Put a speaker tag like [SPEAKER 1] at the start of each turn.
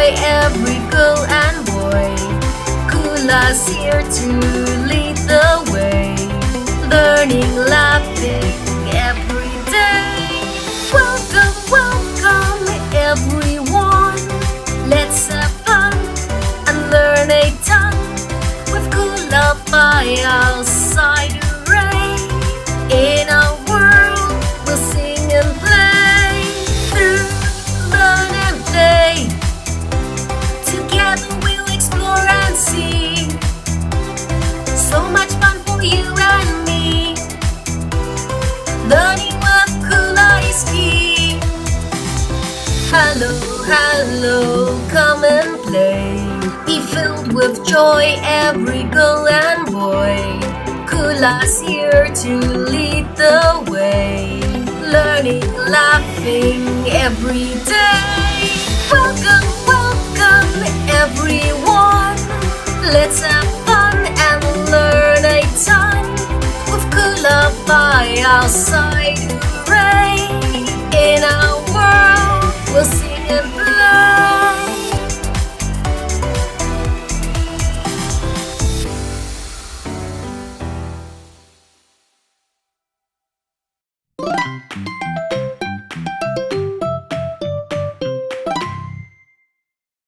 [SPEAKER 1] joy every girl and boy. Khula's here to lead the way, learning, laughing every day. Welcome, welcome everyone. Let's have fun and learn a ton with Khula by our side. Hooray! In our world, we'll sing and play. Through learn and play, together we'll explore and see. So much fun for you and me. Learning with Khula is key. Hello, hello, come and play. Be filled with joy, every girl and boy. Khula's here to lead the way, learning, laughing every day. Welcome, welcome everyone. Let's have fun and learn a ton with Khula by our side. Hooray! In our world, we'll see